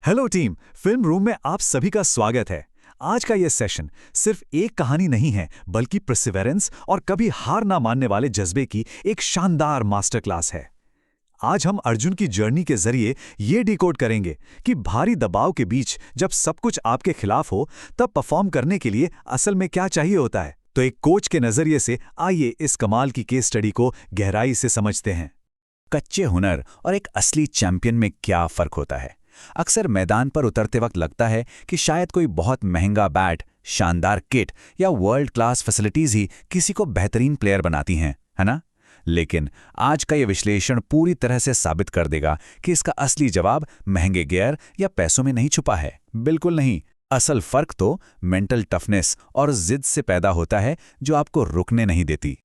Hello team, film room में आप सभी का स्वागत है। आज का ये सेशन सिर्फ एक कहानी नहीं है, बल्कि परसिवेरेंस और कभी हार ना मानने वाले जज्बे की एक शानदार मास्टर क्लास है। आज हम अर्जुन की जर्नी के जरिए ये डिकोड करेंगे कि भारी दबाव के बीच जब सब कुछ आपके खिलाफ हो, तब परफॉर्म करने के लिए असल में क्या चाहिए होता है। तो एक कोच के नजरिए से आइए इस कमाल की केस स्टडी को गहराई से समझते हैं। कच्चे हुनर और एक असली चैंपियन में क्या फर्क होता है? अक्सर मैदान पर उतरते वक्त लगता है कि शायद कोई बहुत महंगा बैट, शानदार किट या वर्ल्ड क्लास फैसिलिटीज ही किसी को बेहतरीन प्लेयर बनाती हैं, है ना? लेकिन आज का ये विश्लेषण पूरी तरह से साबित कर देगा कि इसका असली जवाब महंगे गियर या पैसों में नहीं छुपा है। बिल्कुल नहीं। असल फर्क तो मेंटल टफनेस और जिद से पैदा होता है, जो आपको रुकने नहीं देती।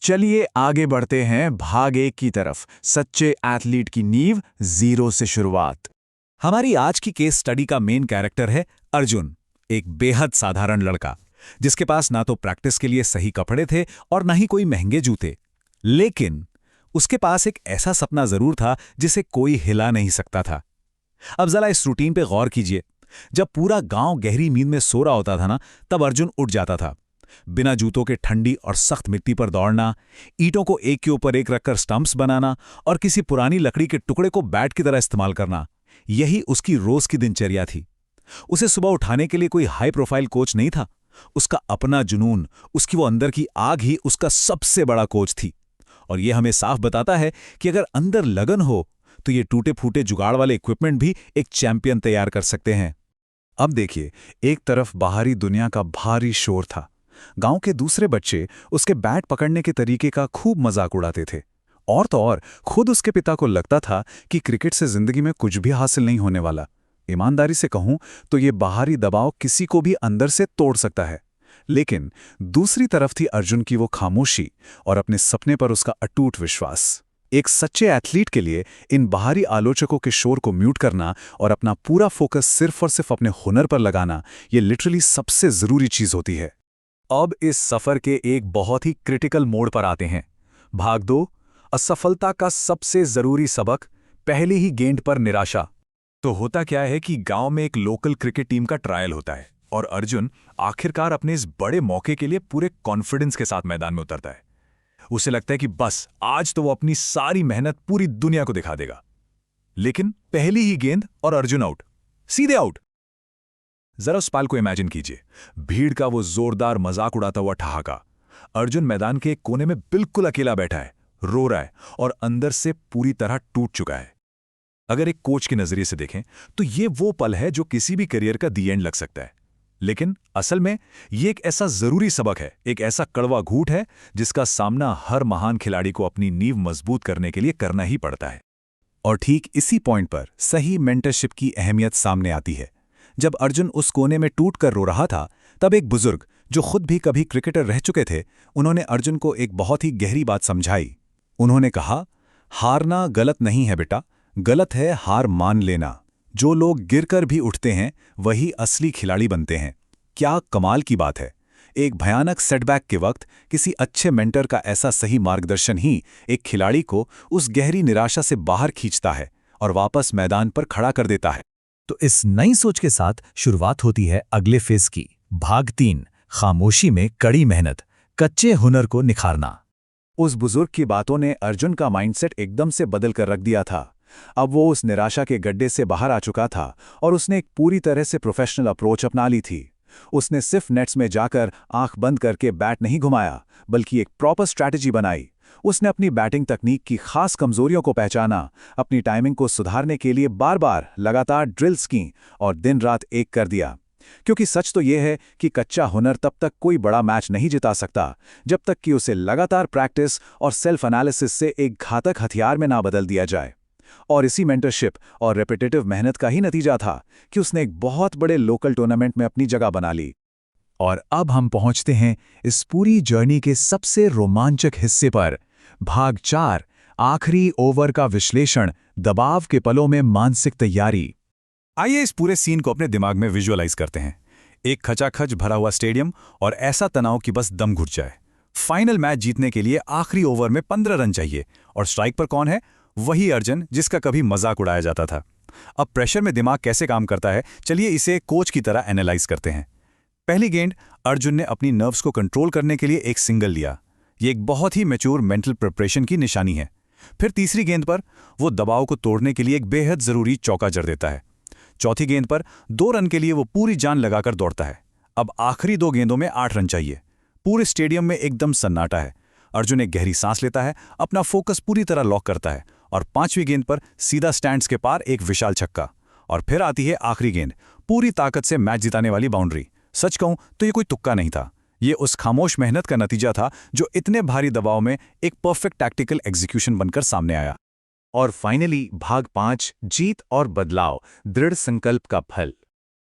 चलिए आगे बढ़ते हैं भाग 1 की तरफ। सच्चे एथलीट की नींव, जीरो से शुरुआत। हमारी आज की केस स्टडी का मेन कैरेक्टर है अर्जुन, एक बेहद साधारण लड़का जिसके पास ना तो प्रैक्टिस के लिए सही कपड़े थे और ना ही कोई महंगे जूते। लेकिन उसके पास एक ऐसा सपना जरूर था जिसे कोई हिला नहीं सकता था। अब जरा इस रूटीन पे गौर कीजिए। जब पूरा गांव गहरी नींद में सो रहा होता था ना, तब अर्जुन उठ जाता था। बिना जूतों के ठंडी और सख्त मिट्टी पर दौड़ना, ईंटों को एक के ऊपर एक रखकर स्टंप्स बनाना और किसी पुरानी लकड़ी के टुकड़े को बैट की तरह इस्तेमाल करना, यही उसकी रोज की दिनचर्या थी। उसे सुबह उठाने के लिए कोई हाई प्रोफाइल कोच नहीं था। उसका अपना जुनून, उसकी वो अंदर की आग ही उसका सबसे बड़ा कोच थी। और यह हमें साफ बताता है कि अगर अंदर लगन हो तो ये टूटे फूटे जुगाड़ वाले इक्विपमेंट भी एक चैंपियन तैयार कर सकते हैं। अब देखिए, एक तरफ बाहरी दुनिया का भारी शोर था। गांव के दूसरे बच्चे उसके बैट पकड़ने के तरीके का खूब मजाक उड़ाते थे। और तो और खुद उसके पिता को लगता था कि क्रिकेट से जिंदगी में कुछ भी हासिल नहीं होने वाला। ईमानदारी से कहूं तो ये बाहरी दबाव किसी को भी अंदर से तोड़ सकता है। लेकिन दूसरी तरफ थी अर्जुन की वो खामोशी और अपने सपने पर उसका अटूट विश्वास। एक सच्चे एथलीट के लिए इन बाहरी आलोचकों के शोर को म्यूट करना और अपना पूरा फोकस सिर्फ और सिर्फ अपने हुनर पर लगाना, ये लिटरली सबसे जरूरी चीज होती है। अब इस सफर के एक बहुत ही क्रिटिकल मोड़ पर आते हैं। भाग 2, असफलता का सबसे जरूरी सबक, पहली ही गेंद पर निराशा। तो होता क्या है कि गांव में एक लोकल क्रिकेट टीम का ट्रायल होता है और अर्जुन आखिरकार अपने इस बड़े मौके के लिए पूरे कॉन्फिडेंस के साथ मैदान में उतरता है। उसे लगता है कि बस आज तो वो अपनी सारी मेहनत पूरी दुनिया को दिखा देगा। लेकिन पहली ही गेंद और अर्जुन आउट, सीधे आउट। जरा उस पल को इमेजिन कीजिए, भीड़ का वो जोरदार मजाक उड़ाता हुआ ठहाका। अर्जुन मैदान के एक कोने में बिल्कुल अकेला बैठा है, रो रहा है और अंदर से पूरी तरह टूट चुका है। अगर एक कोच के नजरिए से देखें तो ये वो पल है जो किसी भी करियर का दी एंड लग सकता है। लेकिन असल में ये एक ऐसा जरूरी सबक है, एक ऐसा कड़वा घूंट है जिसका सामना हर महान खिलाड़ी को अपनी नींव मजबूत करने के लिए करना ही पड़ता है। और ठीक इसी पॉइंट पर सही मेंटरशिप की अहमियत सामने आती है। जब अर्जुन उस कोने में टूट कर रो रहा था, तब एक बुजुर्ग जो खुद भी कभी क्रिकेटर रह चुके थे, उन्होंने अर्जुन को एक बहुत ही गहरी बात समझाई। उन्होंने कहा, हारना गलत नहीं है बेटा, गलत है हार मान लेना। जो लोग गिरकर भी उठते हैं वही असली खिलाड़ी बनते हैं। क्या कमाल की बात है। एक भयानक सेटबैक के वक्त किसी अच्छे मेंटर का ऐसा सही मार्गदर्शन ही एक खिलाड़ी को उस गहरी निराशा से बाहर खींचता है और वापस मैदान पर खड़ा कर देता है। तो इस नई सोच के साथ शुरुआत होती है अगले फेज की। भाग 3, खामोशी में कड़ी मेहनत, कच्चे हुनर को निखारना। उस बुजुर्ग की बातों ने अर्जुन का माइंडसेट एकदम से बदल कर रख दिया था। अब वो उस निराशा के गड्ढे से बाहर आ चुका था और उसने एक पूरी तरह से प्रोफेशनल अप्रोच अपना ली थी। उसने सिर्फ नेट्स में जाकर आंख बंद करके बैट नहीं घुमाया, बल्कि एक प्रॉपर स्ट्रैटेजी बनाई। उसने अपनी बैटिंग तकनीक की खास कमजोरियों को पहचाना, अपनी टाइमिंग को सुधारने के लिए बार बार लगातार ड्रिल्स की और दिन रात एक कर दिया। क्योंकि सच तो यह है कि कच्चा हुनर तब तक कोई बड़ा मैच नहीं जिता सकता जब तक कि उसे लगातार प्रैक्टिस और सेल्फ एनालिसिस से एक घातक हथियार में ना बदल दिया जाए। और इसी मेंटरशिप और रेपिटेटिव मेहनत का ही नतीजा था कि उसने एक बहुत बड़े लोकल टूर्नामेंट में अपनी जगह बना ली। और अब हम पहुंचते हैं इस पूरी जर्नी के सबसे रोमांचक हिस्से पर। भाग 4, आखिरी ओवर का विश्लेषण, दबाव के पलों में मानसिक तैयारी। आइए इस पूरे सीन को अपने दिमाग में विजुअलाइज करते हैं। एक खचाखच भरा हुआ स्टेडियम और ऐसा तनाव कि बस दम घुट जाए। फाइनल मैच जीतने के लिए आखिरी ओवर में 15 रन चाहिए और स्ट्राइक पर कौन है? वही अर्जुन जिसका कभी मजाक उड़ाया जाता था। अब प्रेशर में दिमाग कैसे काम करता है, चलिए इसे कोच की तरह एनालाइज करते हैं। पहली गेंद अर्जुन ने अपनी नर्व्स को कंट्रोल करने के लिए एक सिंगल लिया। ये एक बहुत ही मैच्योर मेंटल प्रिपरेशन की निशानी है। फिर तीसरी गेंद पर वो दबाव को तोड़ने के लिए एक बेहद जरूरी चौका जड़ देता है। चौथी गेंद पर 2 रन के लिए वो पूरी जान लगाकर दौड़ता है। अब आखिरी 2 गेंदों में 8 रन चाहिए। पूरे स्टेडियम में एकदम सन्नाटा है। अर्जुन एक गहरी सांस लेता है, अपना फोकस पूरी तरह लॉक करता है और 5वीं गेंद पर सीधा स्टैंड्स के पार एक विशाल छक्का। और फिर आती है आखिरी गेंद, पूरी ताकत से मैच जिताने वाली बाउंड्री। सच कहूं तो ये कोई तुक्का नहीं था, ये उस खामोश मेहनत का नतीजा था जो इतने भारी दबाव में एक परफेक्ट टैक्टिकल एग्जीक्यूशन बनकर सामने आया। और फाइनली भाग 5, जीत और बदलाव, दृढ़ संकल्प का फल।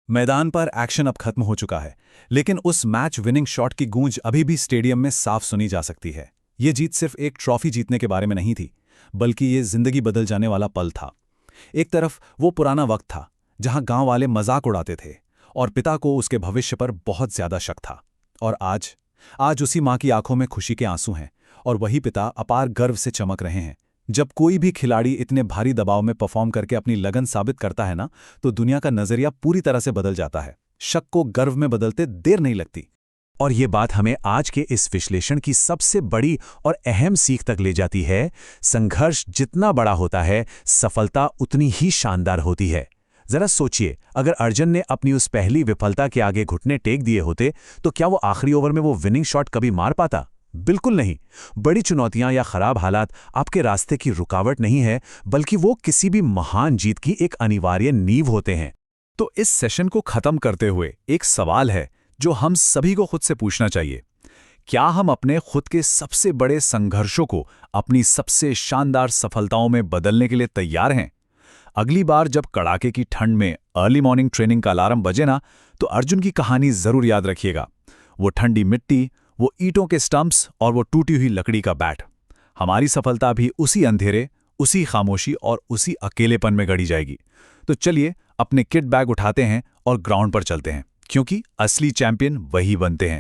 मैदान पर एक्शन अब खत्म हो चुका है, लेकिन उस मैच विनिंग शॉट की गूंज अभी भी स्टेडियम में साफ सुनी जा सकती है। ये जीत सिर्फ एक ट्रॉफी जीतने के बारे में नहीं थी, बल्कि ये जिंदगी बदल जाने वाला पल था। एक तरफ वो पुराना वक्त था जहां गांव वाले मजाक उड़ाते थे और पिता को उसके भविष्य पर बहुत ज्यादा शक था। और आज उसी मां की आंखों में खुशी के आंसू हैं और वही पिता अपार गर्व से चमक रहे हैं। जब कोई भी खिलाड़ी इतने भारी दबाव में परफॉर्म करके अपनी लगन साबित करता है ना, तो दुनिया का नजरिया पूरी तरह से बदल जाता है। शक को गर्व में बदलते देर नहीं लगती। और ये बात हमें आज के इस विश्लेषण की सबसे बड़ी और अहम सीख तक ले जाती है। संघर्ष जितना बड़ा होता है, सफलता उतनी ही शानदार होती है। जरा सोचिए, अगर अर्जुन ने अपनी उस पहली विफलता के आगे घुटने टेक दिए होते तो क्या वो आखिरी ओवर में वो विनिंग शॉट कभी मार पाता? बिल्कुल नहीं। बड़ी चुनौतियां या खराब हालात आपके रास्ते की रुकावट नहीं है, बल्कि वो किसी भी महान जीत की एक अनिवार्य नींव होते हैं। तो इस सेशन को खत्म करते हुए एक सवाल है जो हम सभी को खुद से पूछना चाहिए। क्या हम अपने खुद के सबसे बड़े संघर्षों को अपनी सबसे शानदार सफलताओं में बदलने के लिए तैयार हैं? अगली बार जब कड़ाके की ठंड में अर्ली मॉर्निंग ट्रेनिंग का अलार्म बजे ना, तो अर्जुन की कहानी जरूर याद रखिएगा। वो ठंडी मिट्टी, वो ईंटों के स्टंप्स और वो टूटी हुई लकड़ी का बैट। हमारी सफलता भी उसी अंधेरे, उसी खामोशी और उसी अकेलेपन में गढ़ी जाएगी। तो चलिए अपने किट बैग उठाते हैं और ग्राउंड पर चलते हैं, क्योंकि असली चैंपियन वही बनते हैं।